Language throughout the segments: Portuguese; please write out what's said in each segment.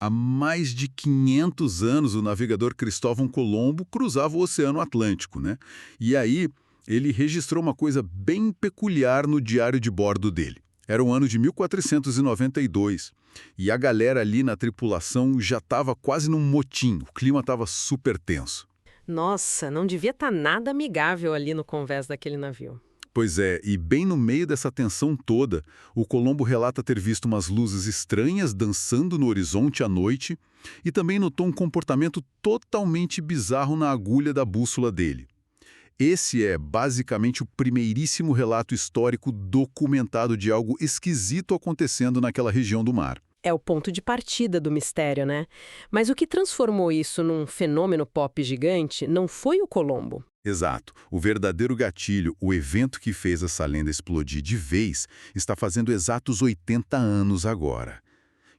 Há mais de 500 anos, o navegador Cristóvão Colombo cruzava o Oceano Atlântico, né? E aí, ele registrou uma coisa bem peculiar no diário de bordo dele. Era o ano de 1492, e a galera ali na tripulação já estava quase num motim, o clima estava super tenso. Nossa, não devia estar nada amigável ali no convés daquele navio. Pois é, e bem no meio dessa tensão toda, o Colombo relata ter visto umas luzes estranhas dançando no horizonte à noite e também notou um comportamento totalmente bizarro na agulha da bússola dele. Esse é basicamente o primeiríssimo relato histórico documentado de algo esquisito acontecendo naquela região do mar. É o ponto de partida do mistério, né? Mas o que transformou isso num fenômeno pop gigante não foi o Colombo. Exato. O verdadeiro gatilho, o evento que fez essa lenda explodir de vez, está fazendo exatos 80 anos agora,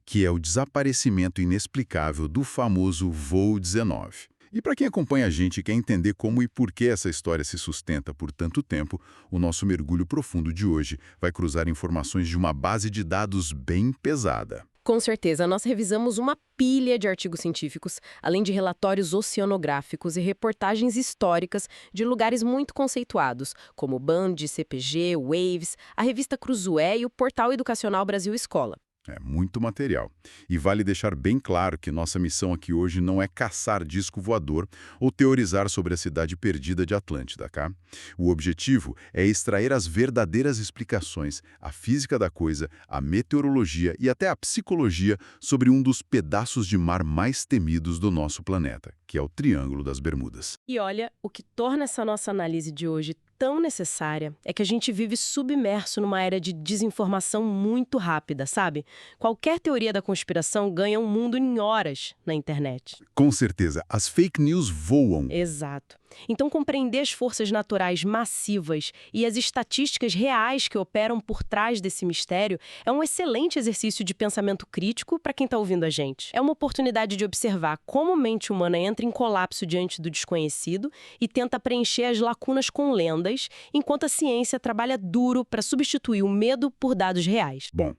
que é o desaparecimento inexplicável do famoso Voo 19. E para quem acompanha a gente e quer entender como e por que essa história se sustenta por tanto tempo, o nosso mergulho profundo de hoje vai cruzar informações de uma base de dados bem pesada. Com certeza, nós revisamos uma pilha de artigos científicos, além de relatórios oceanográficos e reportagens históricas de lugares muito conceituados, como o Band, CPG, Waves, a revista Cruzoé e o portal educacional Brasil Escola. É muito material. E vale deixar bem claro que nossa missão aqui hoje não é caçar disco voador ou teorizar sobre a cidade perdida de Atlântida, tá? O objetivo é extrair as verdadeiras explicações, a física da coisa, a meteorologia e até a psicologia sobre um dos pedaços de mar mais temidos do nosso planeta, que é o Triângulo das Bermudas. E olha, o que torna essa nossa análise de hoje tão necessária é que a gente vive submerso numa era de desinformação muito rápida, sabe? Qualquer teoria da conspiração ganha um mundo em horas na internet. Com certeza, as fake news voam. Exato. Então, compreender as forças naturais massivas e as estatísticas reais que operam por trás desse mistério é um excelente exercício de pensamento crítico para quem está ouvindo a gente. É uma oportunidade de observar como a mente humana entra em colapso diante do desconhecido e tenta preencher as lacunas com lendas, enquanto a ciência trabalha duro para substituir o medo por dados reais. Bom,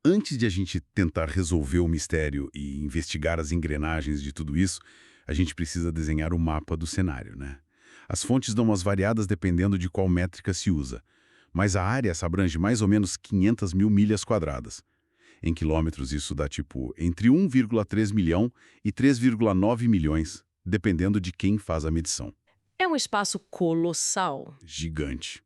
antes de a gente tentar resolver o mistério e investigar as engrenagens de tudo isso, a gente precisa desenhar o mapa do cenário, né? As fontes dão umas variadas dependendo de qual métrica se usa, mas a área se abrange mais ou menos 500 mil milhas quadradas. Em quilômetros isso dá tipo entre 1,3 milhão e 3,9 milhões, dependendo de quem faz a medição. É um espaço colossal. Gigante.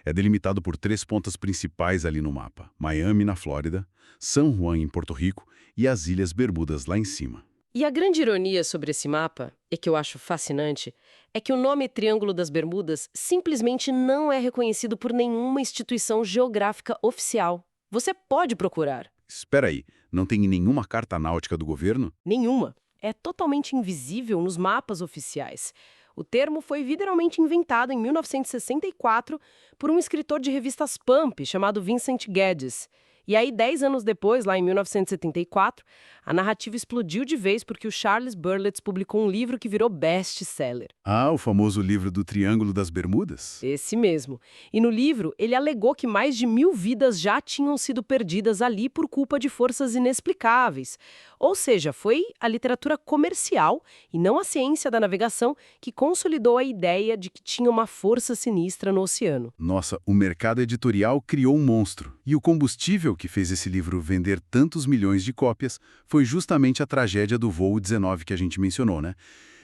É delimitado por 3 pontas principais ali no mapa: Miami, na Flórida, San Juan, em Porto Rico, e as Ilhas Bermudas lá em cima. E a grande ironia sobre esse mapa, e que eu acho fascinante, é que o nome Triângulo das Bermudas simplesmente não é reconhecido por nenhuma instituição geográfica oficial. Você pode procurar. Espera aí, não tem nenhuma carta náutica do governo? Nenhuma. É totalmente invisível nos mapas oficiais. O termo foi literalmente inventado em 1964 por um escritor de revistas pulp chamado Vincent Geddes. E aí, 10 anos depois, lá em 1974, a narrativa explodiu de vez porque o Charles Berlitz publicou um livro que virou best-seller. Ah, o famoso livro do Triângulo das Bermudas? Esse mesmo. E no livro, ele alegou que mais de 1.000 vidas já tinham sido perdidas ali por culpa de forças inexplicáveis. Ou seja, foi a literatura comercial e não a ciência da navegação que consolidou a ideia de que tinha uma força sinistra no oceano. Nossa, o mercado editorial criou um monstro. E o combustível que fez esse livro vender tantos milhões de cópias foi justamente a tragédia do voo 19 que a gente mencionou, né?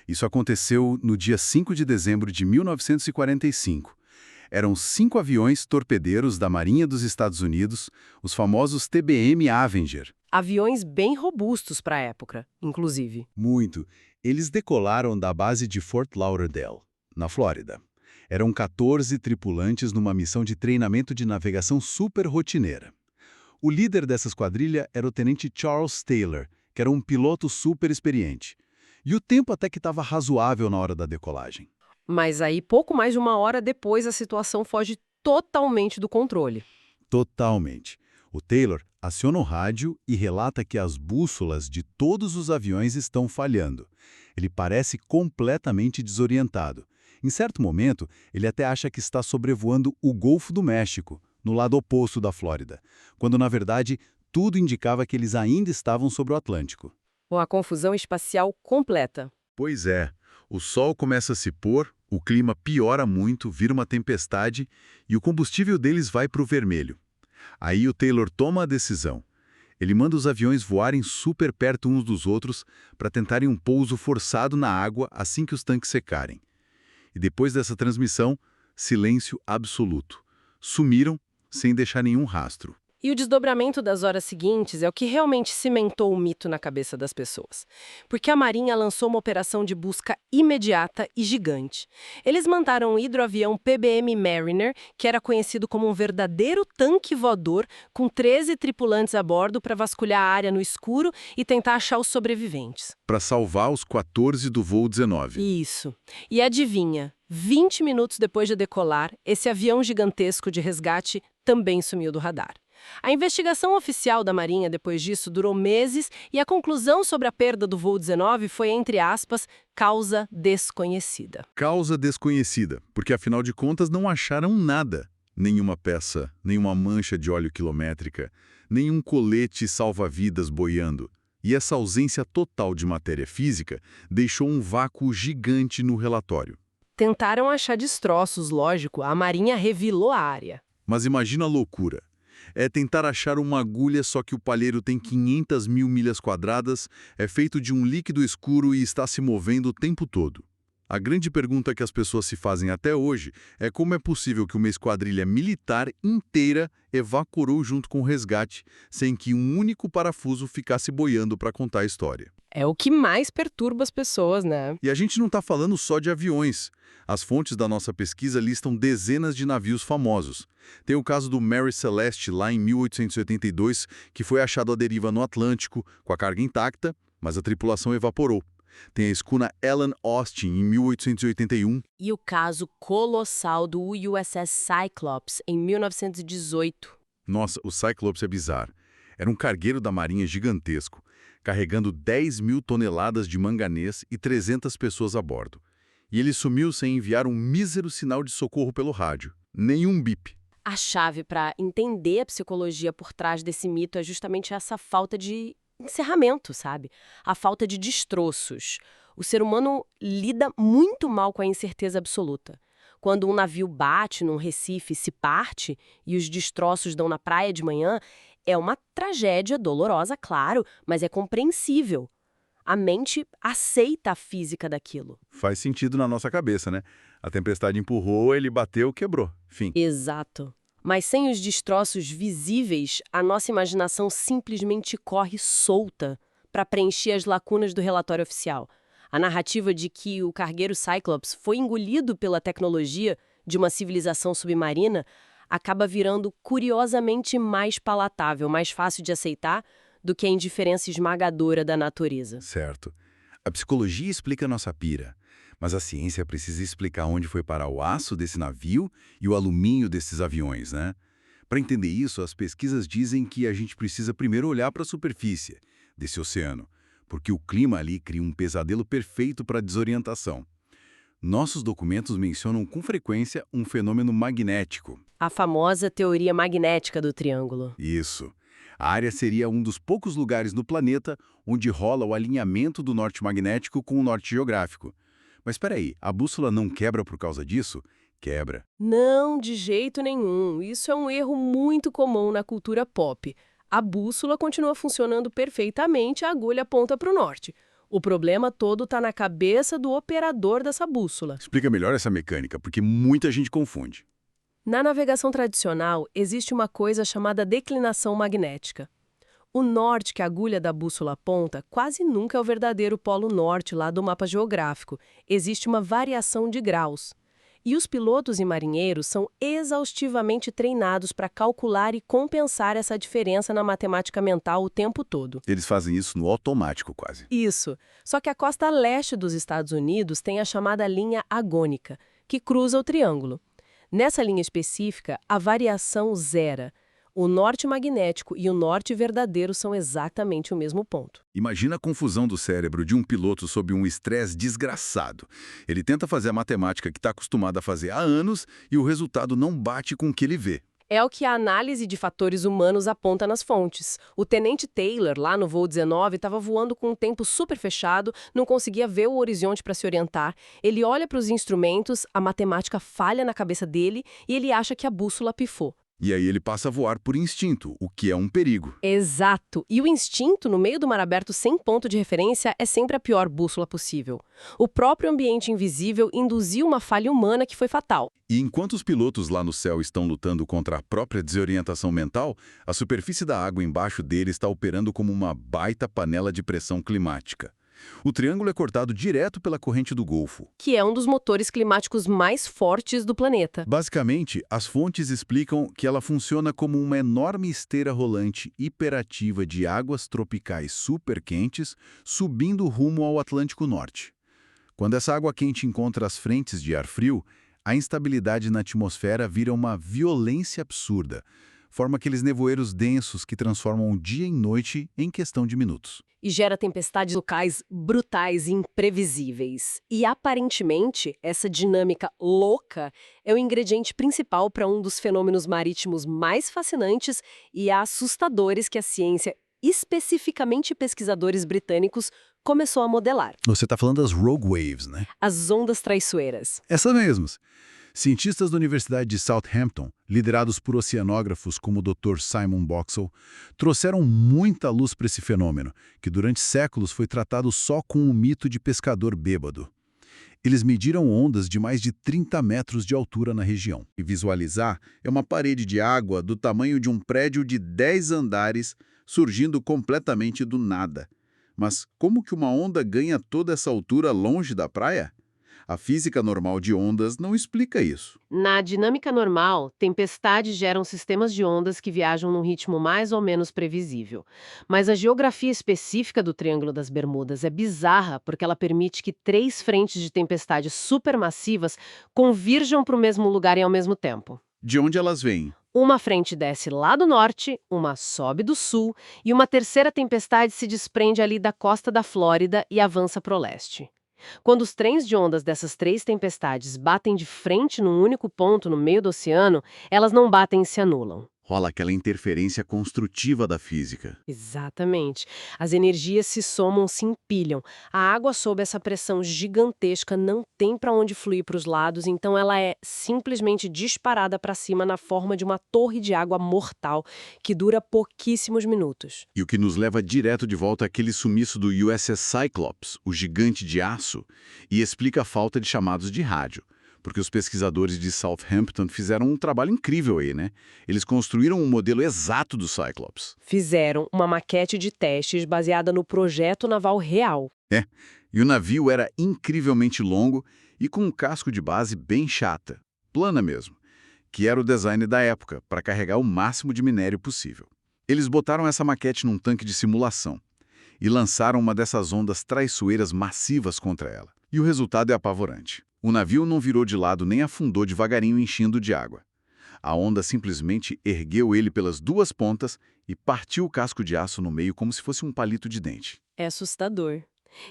Isso aconteceu no dia 5 de dezembro de 1945. Eram 5 aviões torpedeiros da Marinha dos Estados Unidos, os famosos TBM Avenger. Aviões bem robustos para a época, inclusive. Muito. Eles decolaram da base de Fort Lauderdale, na Flórida. Eram 14 tripulantes numa missão de treinamento de navegação super rotineira. O líder dessa esquadrilha era o tenente Charles Taylor, que era um piloto super experiente. E o tempo até que estava razoável na hora da decolagem. Mas aí, pouco mais de uma hora depois, a situação foge totalmente do controle. Totalmente. O Taylor aciona o rádio e relata que as bússolas de todos os aviões estão falhando. Ele parece completamente desorientado. Em certo momento, ele até acha que está sobrevoando o Golfo do México, no lado oposto da Flórida, quando, na verdade, tudo indicava que eles ainda estavam sobre o Atlântico. Ou a confusão espacial completa. Pois é, o sol começa a se pôr, o clima piora muito, vira uma tempestade e o combustível deles vai para o vermelho. Aí o Taylor toma a decisão. Ele manda os aviões voarem super perto uns dos outros para tentarem um pouso forçado na água assim que os tanques secarem. E depois dessa transmissão, silêncio absoluto. Sumiram sem deixar nenhum rastro. E o desdobramento das horas seguintes é o que realmente cimentou o mito na cabeça das pessoas. Porque a Marinha lançou uma operação de busca imediata e gigante. Eles mandaram um hidroavião PBM Mariner, que era conhecido como um verdadeiro tanque voador, com 13 tripulantes a bordo para vasculhar a área no escuro e tentar achar os sobreviventes. Para salvar os 14 do voo 19. Isso. E adivinha, 20 minutos depois de decolar, esse avião gigantesco de resgate também sumiu do radar. A investigação oficial da Marinha depois disso durou meses e a conclusão sobre a perda do voo 19 foi, entre aspas, causa desconhecida. Causa desconhecida, porque afinal de contas não acharam nada. Nenhuma peça, nenhuma mancha de óleo quilométrica, nenhum colete salva-vidas boiando. E essa ausência total de matéria física deixou um vácuo gigante no relatório. Tentaram achar destroços, lógico, a Marinha revilou a área. Mas imagina a loucura. É tentar achar uma agulha, só que o palheiro tem 500 mil milhas quadradas, é feito de um líquido escuro e está se movendo o tempo todo. A grande pergunta que as pessoas se fazem até hoje é como é possível que uma esquadrilha militar inteira evaporou junto com o resgate, sem que um único parafuso ficasse boiando para contar a história. É o que mais perturba as pessoas, né? E a gente não está falando só de aviões. As fontes da nossa pesquisa listam dezenas de navios famosos. Tem o caso do Mary Celeste, lá em 1882, que foi achado à deriva no Atlântico, com a carga intacta, mas a tripulação evaporou. Tem a escuna Ellen Austin, em 1881. E o caso colossal do USS Cyclops, em 1918. Nossa, o Cyclops é bizarro. Era um cargueiro da Marinha gigantesco, carregando 10 mil toneladas de manganês e 300 pessoas a bordo. E ele sumiu sem enviar um mísero sinal de socorro pelo rádio. Nenhum bip. A chave para entender a psicologia por trás desse mito é justamente essa falta de encerramento, sabe? A falta de destroços. O ser humano lida muito mal com a incerteza absoluta. Quando um navio bate num recife e se parte e os destroços dão na praia de manhã, é uma tragédia dolorosa, claro, mas é compreensível. A mente aceita a física daquilo. Faz sentido na nossa cabeça, né? A tempestade empurrou, ele bateu, quebrou. Fim. Exato. Mas sem os destroços visíveis, a nossa imaginação simplesmente corre solta para preencher as lacunas do relatório oficial. A narrativa de que o cargueiro Cyclops foi engolido pela tecnologia de uma civilização submarina acaba virando curiosamente mais palatável, mais fácil de aceitar do que a indiferença esmagadora da natureza. Certo. A psicologia explica a nossa pira, mas a ciência precisa explicar onde foi parar o aço desse navio e o alumínio desses aviões, né? Para entender isso, as pesquisas dizem que a gente precisa primeiro olhar para a superfície desse oceano, porque o clima ali cria um pesadelo perfeito para a desorientação. Nossos documentos mencionam com frequência um fenômeno magnético. A famosa teoria magnética do triângulo. Isso. A área seria um dos poucos lugares no planeta onde rola o alinhamento do norte magnético com o norte geográfico. Mas espera aí, a bússola não quebra por causa disso? Quebra. Não, de jeito nenhum. Isso é um erro muito comum na cultura pop. A bússola continua funcionando perfeitamente, a agulha aponta para o norte. O problema todo está na cabeça do operador dessa bússola. Explica melhor essa mecânica, porque muita gente confunde. Na navegação tradicional, existe uma coisa chamada declinação magnética. O norte que a agulha da bússola aponta quase nunca é o verdadeiro polo norte lá do mapa geográfico. Existe uma variação de graus. E os pilotos e marinheiros são exaustivamente treinados para calcular e compensar essa diferença na matemática mental o tempo todo. Eles fazem isso no automático, quase. Isso. Só que a costa leste dos Estados Unidos tem a chamada linha agônica, que cruza o triângulo. Nessa linha específica, a variação zera. O norte magnético e o norte verdadeiro são exatamente o mesmo ponto. Imagina a confusão do cérebro de um piloto sob um estresse desgraçado. Ele tenta fazer a matemática que está acostumado a fazer há anos e o resultado não bate com o que ele vê. É o que a análise de fatores humanos aponta nas fontes. O tenente Taylor, lá no voo 19, estava voando com um tempo super fechado, não conseguia ver o horizonte para se orientar. Ele olha para os instrumentos, a matemática falha na cabeça dele e ele acha que a bússola pifou. E aí ele passa a voar por instinto, o que é um perigo. Exato. E o instinto, no meio do mar aberto sem ponto de referência, é sempre a pior bússola possível. O próprio ambiente invisível induziu uma falha humana que foi fatal. E enquanto os pilotos lá no céu estão lutando contra a própria desorientação mental, a superfície da água embaixo dele está operando como uma baita panela de pressão climática. O triângulo é cortado direto pela corrente do Golfo. Que é um dos motores climáticos mais fortes do planeta. Basicamente, as fontes explicam que ela funciona como uma enorme esteira rolante hiperativa de águas tropicais super quentes subindo rumo ao Atlântico Norte. Quando essa água quente encontra as frentes de ar frio, a instabilidade na atmosfera vira uma violência absurda. Forma aqueles nevoeiros densos que transformam o dia em noite em questão de minutos. E gera tempestades locais brutais e imprevisíveis. E, aparentemente, essa dinâmica louca é o ingrediente principal para um dos fenômenos marítimos mais fascinantes e assustadores que a ciência, especificamente pesquisadores britânicos, começou a modelar. Você está falando das Rogue Waves, né? As ondas traiçoeiras. Essas mesmas. Cientistas da Universidade de Southampton, liderados por oceanógrafos como o Dr. Simon Boxall, trouxeram muita luz para esse fenômeno, que durante séculos foi tratado só com o mito de pescador bêbado. Eles mediram ondas de mais de 30 metros de altura na região. E visualizar é uma parede de água do tamanho de um prédio de 10 andares surgindo completamente do nada. Mas como que uma onda ganha toda essa altura longe da praia? A física normal de ondas não explica isso. Na dinâmica normal, tempestades geram sistemas de ondas que viajam num ritmo mais ou menos previsível. Mas a geografia específica do Triângulo das Bermudas é bizarra porque ela permite que 3 frentes de tempestades supermassivas convirjam para o mesmo lugar e ao mesmo tempo. De onde elas vêm? Uma frente desce lá do norte, uma sobe do sul e uma terceira tempestade se desprende ali da costa da Flórida e avança para o leste. Quando os trens de ondas dessas 3 tempestades batem de frente num único ponto no meio do oceano, elas não batem e se anulam. Rola aquela interferência construtiva da física. Exatamente. As energias se somam, se empilham. A água sob essa pressão gigantesca não tem para onde fluir para os lados, então ela é simplesmente disparada para cima na forma de uma torre de água mortal que dura pouquíssimos minutos. E o que nos leva direto de volta àquele sumiço do USS Cyclops, o gigante de aço, e explica a falta de chamados de rádio. Porque os pesquisadores de Southampton fizeram um trabalho incrível aí, né? Eles construíram um modelo exato do Cyclops. Fizeram uma maquete de testes baseada no projeto naval real. E o navio era incrivelmente longo e com um casco de base bem chata, plana mesmo, que era o design da época, para carregar o máximo de minério possível. Eles botaram essa maquete num tanque de simulação e lançaram uma dessas ondas traiçoeiras massivas contra ela. E o resultado é apavorante. O navio não virou de lado nem afundou devagarinho enchendo de água. A onda simplesmente ergueu ele pelas 2 pontas e partiu o casco de aço no meio como se fosse um palito de dente. É assustador.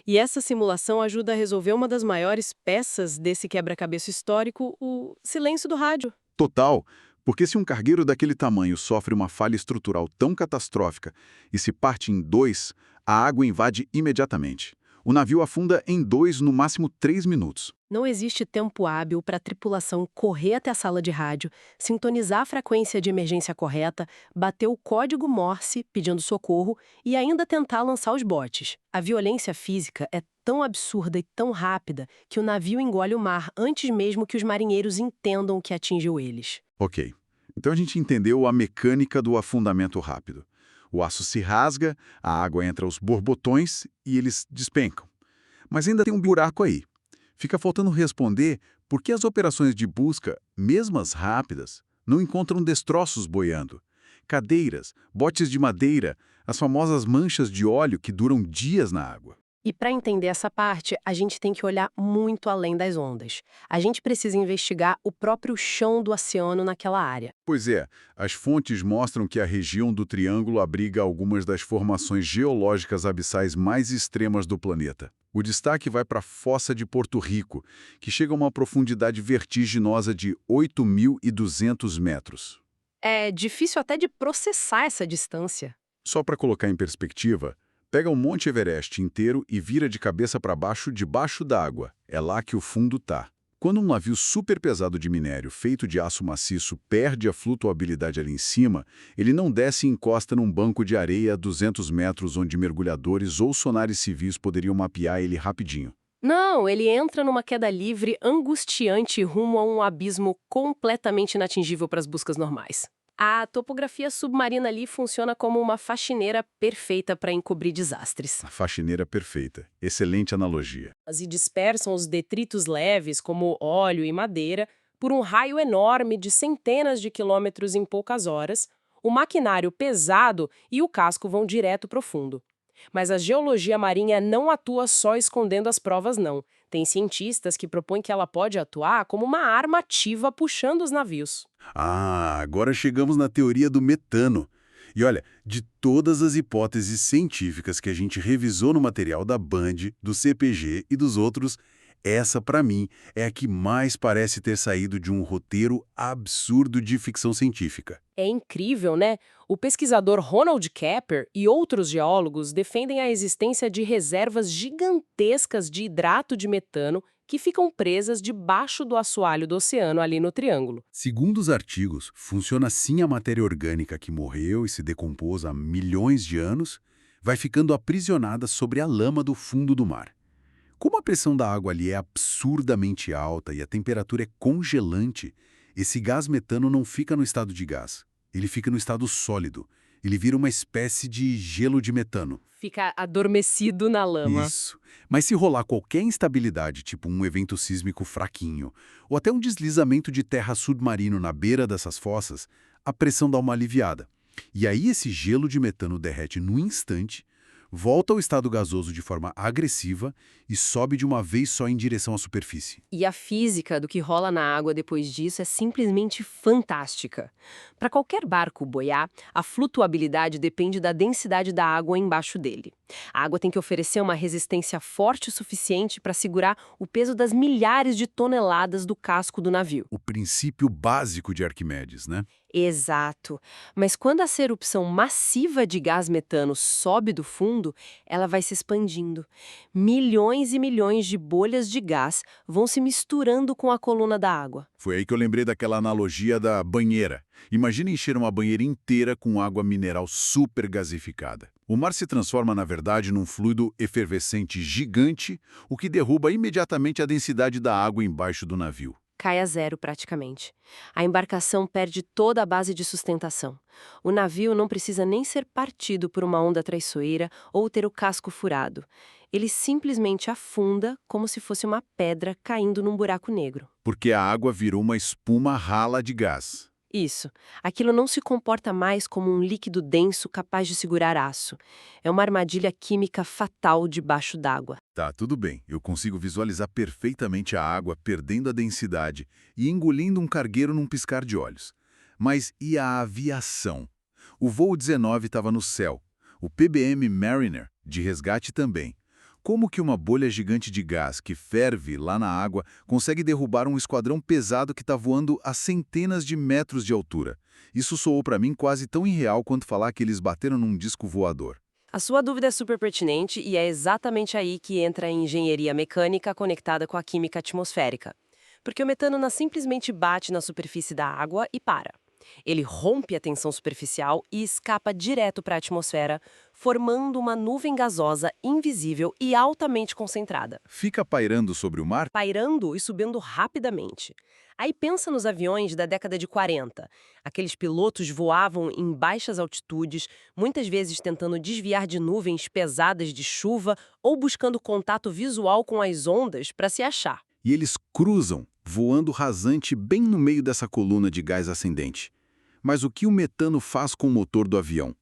E essa simulação ajuda a resolver uma das maiores peças desse quebra-cabeça histórico, o silêncio do rádio. Total, porque se um cargueiro daquele tamanho sofre uma falha estrutural tão catastrófica e se parte em 2, a água invade imediatamente. O navio afunda em 2, no máximo 3 minutos. Não existe tempo hábil para a tripulação correr até a sala de rádio, sintonizar a frequência de emergência correta, bater o código Morse pedindo socorro e ainda tentar lançar os botes. A violência física é tão absurda e tão rápida que o navio engole o mar antes mesmo que os marinheiros entendam o que atingiu eles. Ok, então a gente entendeu a mecânica do afundamento rápido. O aço se rasga, a água entra aos borbotões e eles despencam. Mas ainda tem um buraco aí. Fica faltando responder por que as operações de busca, mesmo as rápidas, não encontram destroços boiando. Cadeiras, botes de madeira, as famosas manchas de óleo que duram dias na água. E para entender essa parte, a gente tem que olhar muito além das ondas. A gente precisa investigar o próprio chão do oceano naquela área. Pois é, as fontes mostram que a região do Triângulo abriga algumas das formações geológicas abissais mais extremas do planeta. O destaque vai para a Fossa de Porto Rico, que chega a uma profundidade vertiginosa de 8.200 metros. É difícil até de processar essa distância. Só para colocar em perspectiva, pega o Monte Everest inteiro e vira de cabeça para baixo debaixo d'água. É lá que o fundo tá. Quando um navio super pesado de minério feito de aço maciço perde a flutuabilidade ali em cima, ele não desce e encosta num banco de areia a 200 metros onde mergulhadores ou sonares civis poderiam mapear ele rapidinho. Não, ele entra numa queda livre angustiante rumo a um abismo completamente inatingível para as buscas normais. A topografia submarina ali funciona como uma faxineira perfeita para encobrir desastres. A faxineira perfeita. Excelente analogia. E dispersam os detritos leves, como óleo e madeira, por um raio enorme de centenas de quilômetros em poucas horas. O maquinário pesado e o casco vão direto para o fundo. Mas a geologia marinha não atua só escondendo as provas, não. Tem cientistas que propõem que ela pode atuar como uma arma ativa puxando os navios. Ah, agora chegamos na teoria do metano. E olha, de todas as hipóteses científicas que a gente revisou no material da Band, do CPG e dos outros, essa, para mim, é a que mais parece ter saído de um roteiro absurdo de ficção científica. É incrível, né? O pesquisador Ronald Kepper e outros geólogos defendem a existência de reservas gigantescas de hidrato de metano que ficam presas debaixo do assoalho do oceano ali no Triângulo. Segundo os artigos, funciona assim a matéria orgânica que morreu e se decompôs há milhões de anos, vai ficando aprisionada sobre a lama do fundo do mar. Como a pressão da água ali é absurdamente alta e a temperatura é congelante, esse gás metano não fica no estado de gás. Ele fica no estado sólido. Ele vira uma espécie de gelo de metano. Fica adormecido na lama. Isso. Mas se rolar qualquer instabilidade, tipo um evento sísmico fraquinho, ou até um deslizamento de terra submarino na beira dessas fossas, a pressão dá uma aliviada. E aí esse gelo de metano derrete no instante, volta ao estado gasoso de forma agressiva e sobe de uma vez só em direção à superfície. E a física do que rola na água depois disso é simplesmente fantástica. Para qualquer barco boiar, a flutuabilidade depende da densidade da água embaixo dele. A água tem que oferecer uma resistência forte o suficiente para segurar o peso das milhares de toneladas do casco do navio. O princípio básico de Arquimedes, né? Exato. Mas quando essa erupção massiva de gás metano sobe do fundo, ela vai se expandindo. Milhões e milhões de bolhas de gás vão se misturando com a coluna da água. Foi aí que eu lembrei daquela analogia da banheira. Imagina encher uma banheira inteira com água mineral super gasificada. O mar se transforma, na verdade, num fluido efervescente gigante, o que derruba imediatamente a densidade da água embaixo do navio. Cai a zero praticamente. A embarcação perde toda a base de sustentação. O navio não precisa nem ser partido por uma onda traiçoeira ou ter o casco furado. Ele simplesmente afunda como se fosse uma pedra caindo num buraco negro. Porque a água virou uma espuma rala de gás. Isso. Aquilo não se comporta mais como um líquido denso capaz de segurar aço. É uma armadilha química fatal debaixo d'água. Tá, tudo bem. Eu consigo visualizar perfeitamente a água perdendo a densidade e engolindo um cargueiro num piscar de olhos. Mas e a aviação? O voo 19 estava no céu. O PBM Mariner, de resgate também. Como que uma bolha gigante de gás que ferve lá na água consegue derrubar um esquadrão pesado que está voando a centenas de metros de altura? Isso soou para mim quase tão irreal quanto falar que eles bateram num disco voador. A sua dúvida é super pertinente e é exatamente aí que entra a engenharia mecânica conectada com a química atmosférica. Porque o metano não simplesmente bate na superfície da água e para. Ele rompe a tensão superficial e escapa direto para a atmosfera, formando uma nuvem gasosa invisível e altamente concentrada. Fica pairando sobre o mar? Pairando e subindo rapidamente. Aí pensa nos aviões da década de 40. Aqueles pilotos voavam em baixas altitudes, muitas vezes tentando desviar de nuvens pesadas de chuva ou buscando contato visual com as ondas para se achar. E eles cruzam, voando rasante bem no meio dessa coluna de gás ascendente. Mas o que o metano faz com o motor do avião?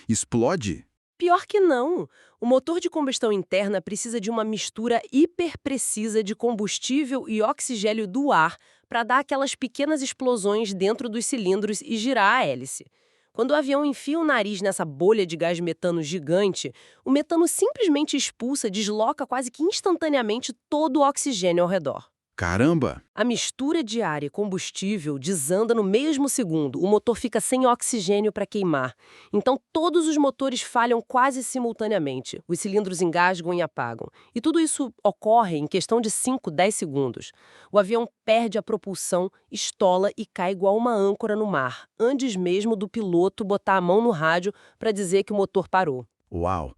Explode? Pior que não. O motor de combustão interna precisa de uma mistura hiperprecisa de combustível e oxigênio do ar para dar aquelas pequenas explosões dentro dos cilindros e girar a hélice. Quando o avião enfia o nariz nessa bolha de gás metano gigante, o metano simplesmente expulsa, desloca quase que instantaneamente todo o oxigênio ao redor. Caramba! A mistura de ar e combustível desanda no mesmo segundo. O motor fica sem oxigênio para queimar. Então, todos os motores falham quase simultaneamente. Os cilindros engasgam e apagam. E tudo isso ocorre em questão de 5, 10 segundos. O avião perde a propulsão, estola e cai igual uma âncora no mar, antes mesmo do piloto botar a mão no rádio para dizer que o motor parou. Uau!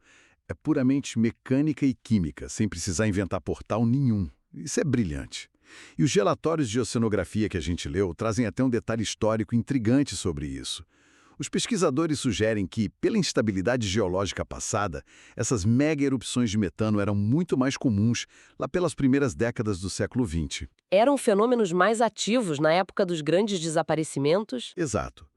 É puramente mecânica e química, sem precisar inventar portal nenhum. Isso é brilhante. E os relatórios de oceanografia que a gente leu trazem até um detalhe histórico intrigante sobre isso. Os pesquisadores sugerem que, pela instabilidade geológica passada, essas mega erupções de metano eram muito mais comuns lá pelas primeiras décadas do século XX. Eram fenômenos mais ativos na época dos grandes desaparecimentos? Exato.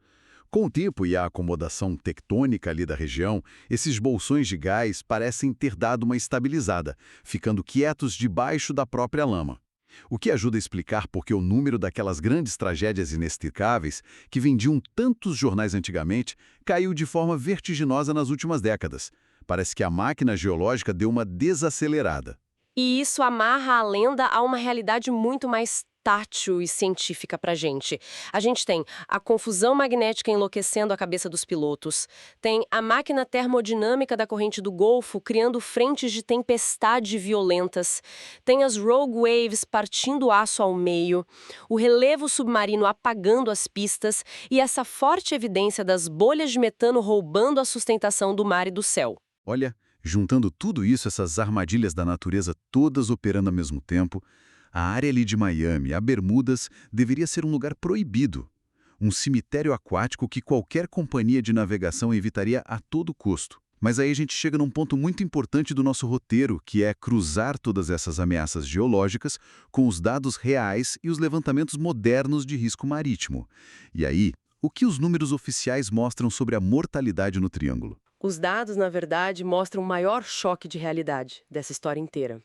Com o tempo e a acomodação tectônica ali da região, esses bolsões de gás parecem ter dado uma estabilizada, ficando quietos debaixo da própria lama. O que ajuda a explicar por que o número daquelas grandes tragédias inexplicáveis, que vendiam tantos jornais antigamente, caiu de forma vertiginosa nas últimas décadas. Parece que a máquina geológica deu uma desacelerada. E isso amarra a lenda a uma realidade muito mais tátil e científica pra gente. A gente tem a confusão magnética enlouquecendo a cabeça dos pilotos, tem a máquina termodinâmica da corrente do Golfo criando frentes de tempestade violentas, tem as rogue waves partindo o aço ao meio, o relevo submarino apagando as pistas e essa forte evidência das bolhas de metano roubando a sustentação do mar e do céu. Olha, juntando tudo isso, essas armadilhas da natureza todas operando ao mesmo tempo, a área ali de Miami, a Bermudas, deveria ser um lugar proibido. Um cemitério aquático que qualquer companhia de navegação evitaria a todo custo. Mas aí a gente chega num ponto muito importante do nosso roteiro, que é cruzar todas essas ameaças geológicas com os dados reais e os levantamentos modernos de risco marítimo. E aí, o que os números oficiais mostram sobre a mortalidade no Triângulo? Os dados, na verdade, mostram o maior choque de realidade dessa história inteira.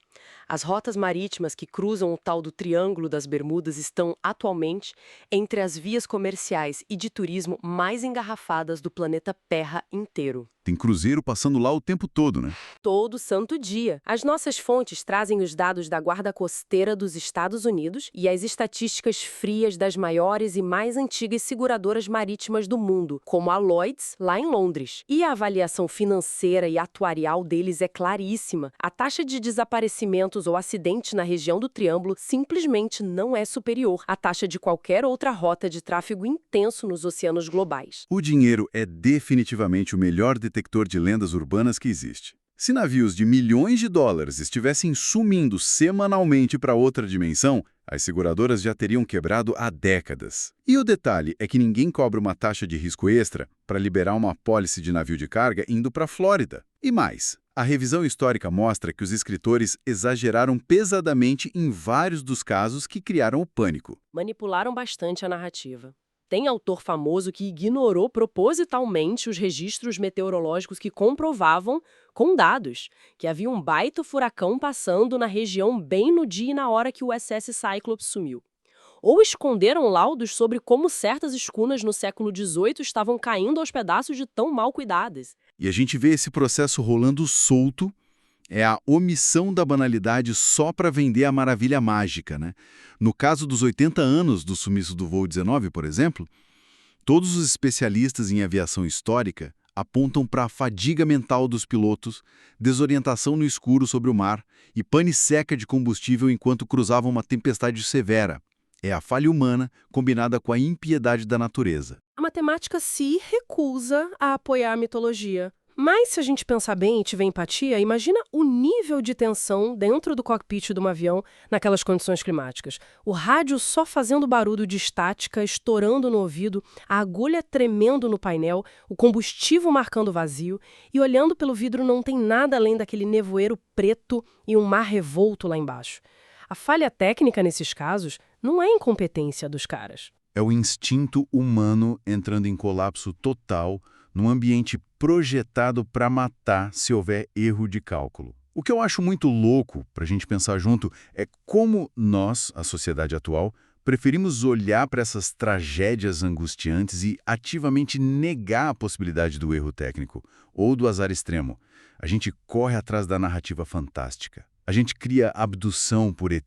As rotas marítimas que cruzam o tal do Triângulo das Bermudas estão, atualmente, entre as vias comerciais e de turismo mais engarrafadas do planeta Terra inteiro. Tem cruzeiro passando lá o tempo todo, né? Todo santo dia. As nossas fontes trazem os dados da Guarda Costeira dos Estados Unidos e as estatísticas frias das maiores e mais antigas seguradoras marítimas do mundo, como a Lloyd's, lá em Londres. E a avaliação financeira e atuarial deles é claríssima. A taxa de desaparecimentos ou acidentes na região do Triângulo simplesmente não é superior à taxa de qualquer outra rota de tráfego intenso nos oceanos globais. O dinheiro é definitivamente o melhor detector de lendas urbanas que existe. Se navios de milhões de dólares estivessem sumindo semanalmente para outra dimensão, as seguradoras já teriam quebrado há décadas. E o detalhe é que ninguém cobra uma taxa de risco extra para liberar uma apólice de navio de carga indo para a Flórida. E mais, a revisão histórica mostra que os escritores exageraram pesadamente em vários dos casos que criaram o pânico. Manipularam bastante a narrativa. Tem autor famoso que ignorou propositalmente os registros meteorológicos que comprovavam, com dados, que havia um baita furacão passando na região bem no dia e na hora que o SS Cyclops sumiu. Ou esconderam laudos sobre como certas escunas no século XVIII estavam caindo aos pedaços de tão mal cuidadas. E a gente vê esse processo rolando solto. É a omissão da banalidade só para vender a maravilha mágica, né? No caso dos 80 anos do sumiço do voo 19, por exemplo, todos os especialistas em aviação histórica apontam para a fadiga mental dos pilotos, desorientação no escuro sobre o mar e pane seca de combustível enquanto cruzavam uma tempestade severa. É a falha humana combinada com a impiedade da natureza. A matemática se recusa a apoiar a mitologia. Mas se a gente pensar bem e tiver empatia, imagina o nível de tensão dentro do cockpit de um avião naquelas condições climáticas. O rádio só fazendo barulho de estática, estourando no ouvido, a agulha tremendo no painel, o combustível marcando vazio, e olhando pelo vidro não tem nada além daquele nevoeiro preto e um mar revolto lá embaixo. A falha técnica nesses casos não é incompetência dos caras. É o instinto humano entrando em colapso total num ambiente projetado para matar se houver erro de cálculo. O que eu acho muito louco para a gente pensar junto é como nós, a sociedade atual, preferimos olhar para essas tragédias angustiantes e ativamente negar a possibilidade do erro técnico ou do azar extremo. A gente corre atrás da narrativa fantástica. A gente cria abdução por ET,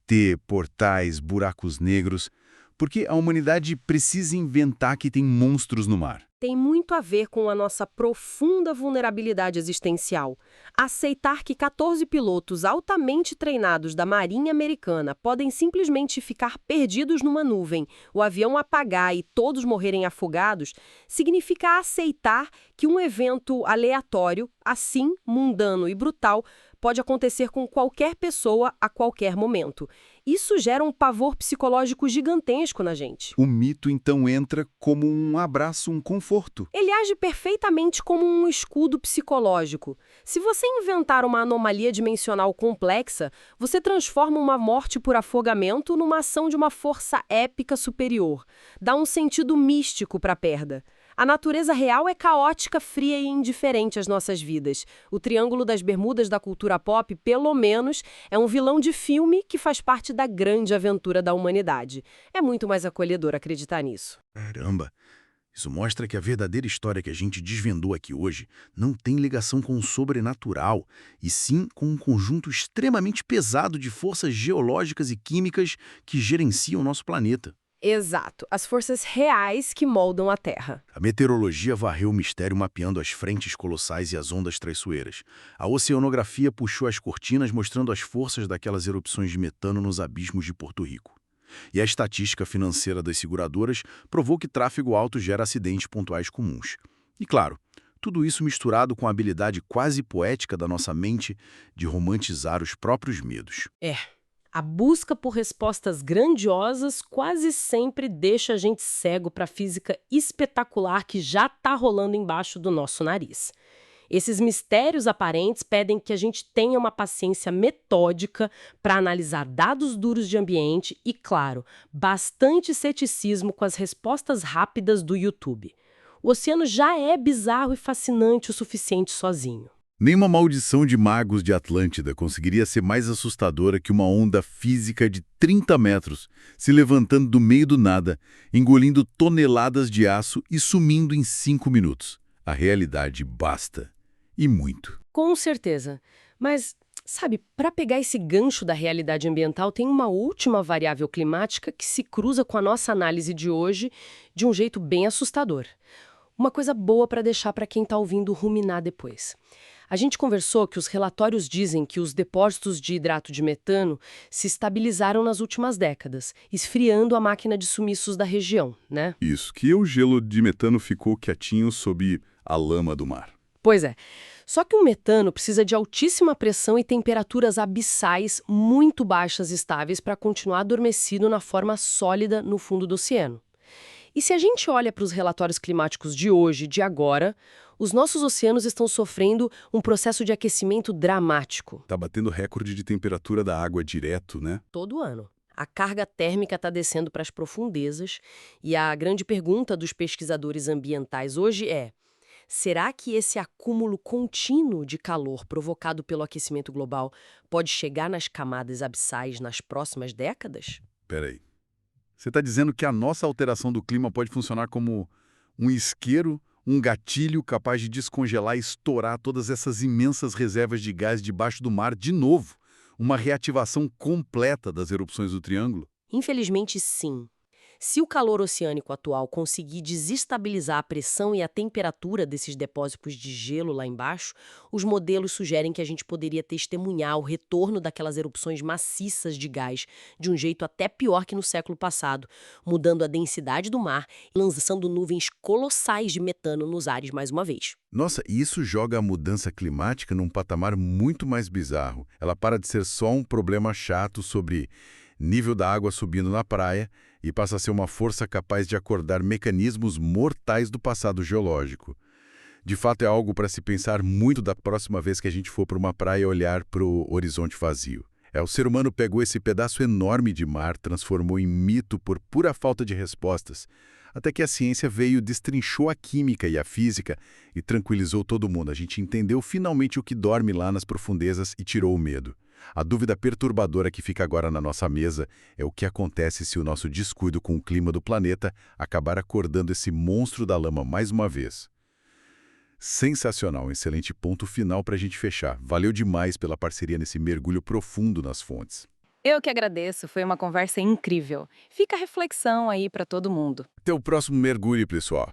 portais, buracos negros, porque a humanidade precisa inventar que tem monstros no mar. Tem muito a ver com a nossa profunda vulnerabilidade existencial. Aceitar que 14 pilotos altamente treinados da Marinha Americana podem simplesmente ficar perdidos numa nuvem, o avião apagar e todos morrerem afogados, significa aceitar que um evento aleatório, assim, mundano e brutal, pode acontecer com qualquer pessoa a qualquer momento. Isso gera um pavor psicológico gigantesco na gente. O mito, então, entra como um abraço, um conforto. Ele age perfeitamente como um escudo psicológico. Se você inventar uma anomalia dimensional complexa, você transforma uma morte por afogamento numa ação de uma força épica superior. Dá um sentido místico para a perda. A natureza real é caótica, fria e indiferente às nossas vidas. O Triângulo das Bermudas da cultura pop, pelo menos, é um vilão de filme que faz parte da grande aventura da humanidade. É muito mais acolhedor acreditar nisso. Caramba! Isso mostra que a verdadeira história que a gente desvendou aqui hoje não tem ligação com o sobrenatural, e sim com um conjunto extremamente pesado de forças geológicas e químicas que gerenciam o nosso planeta. Exato, as forças reais que moldam a Terra. A meteorologia varreu o mistério mapeando as frentes colossais e as ondas traiçoeiras. A oceanografia puxou as cortinas mostrando as forças daquelas erupções de metano nos abismos de Porto Rico. E a estatística financeira das seguradoras provou que tráfego alto gera acidentes pontuais comuns. E claro, tudo isso misturado com a habilidade quase poética da nossa mente de romantizar os próprios medos. A busca por respostas grandiosas quase sempre deixa a gente cego para a física espetacular que já está rolando embaixo do nosso nariz. Esses mistérios aparentes pedem que a gente tenha uma paciência metódica para analisar dados duros de ambiente e, claro, bastante ceticismo com as respostas rápidas do YouTube. O oceano já é bizarro e fascinante o suficiente sozinho. Nenhuma maldição de magos de Atlântida conseguiria ser mais assustadora que uma onda física de 30 metros se levantando do meio do nada, engolindo toneladas de aço e sumindo em 5 minutos. A realidade basta. E muito. Com certeza. Mas, sabe, para pegar esse gancho da realidade ambiental, tem uma última variável climática que se cruza com a nossa análise de hoje de um jeito bem assustador. Uma coisa boa para deixar para quem está ouvindo ruminar depois. A gente conversou que os relatórios dizem que os depósitos de hidrato de metano se estabilizaram nas últimas décadas, esfriando a máquina de sumiços da região, né? Isso, que o gelo de metano ficou quietinho sob a lama do mar. Pois é. Só que o metano precisa de altíssima pressão e temperaturas abissais muito baixas e estáveis para continuar adormecido na forma sólida no fundo do oceano. E se a gente olha para os relatórios climáticos de hoje, de agora, os nossos oceanos estão sofrendo um processo de aquecimento dramático. Tá batendo recorde de temperatura da água direto, né? Todo ano. A carga térmica está descendo para as profundezas e a grande pergunta dos pesquisadores ambientais hoje é: será que esse acúmulo contínuo de calor provocado pelo aquecimento global pode chegar nas camadas abissais nas próximas décadas? Peraí. Você está dizendo que a nossa alteração do clima pode funcionar como um isqueiro, um gatilho capaz de descongelar e estourar todas essas imensas reservas de gás debaixo do mar de novo? Uma reativação completa das erupções do Triângulo? Infelizmente, sim. Se o calor oceânico atual conseguir desestabilizar a pressão e a temperatura desses depósitos de gelo lá embaixo, os modelos sugerem que a gente poderia testemunhar o retorno daquelas erupções maciças de gás de um jeito até pior que no século passado, mudando a densidade do mar e lançando nuvens colossais de metano nos ares mais uma vez. Nossa, e isso joga a mudança climática num patamar muito mais bizarro. Ela para de ser só um problema chato sobre nível da água subindo na praia e passa a ser uma força capaz de acordar mecanismos mortais do passado geológico. De fato, é algo para se pensar muito da próxima vez que a gente for para uma praia e olhar para o horizonte vazio. O ser humano pegou esse pedaço enorme de mar, transformou em mito por pura falta de respostas, até que a ciência veio, destrinchou a química e a física e tranquilizou todo mundo. A gente entendeu finalmente o que dorme lá nas profundezas e tirou o medo. A dúvida perturbadora que fica agora na nossa mesa é o que acontece se o nosso descuido com o clima do planeta acabar acordando esse monstro da lama mais uma vez. Sensacional, um excelente ponto final para a gente fechar. Valeu demais pela parceria nesse mergulho profundo nas fontes. Eu que agradeço, foi uma conversa incrível. Fica a reflexão aí para todo mundo. Até o próximo mergulho, pessoal.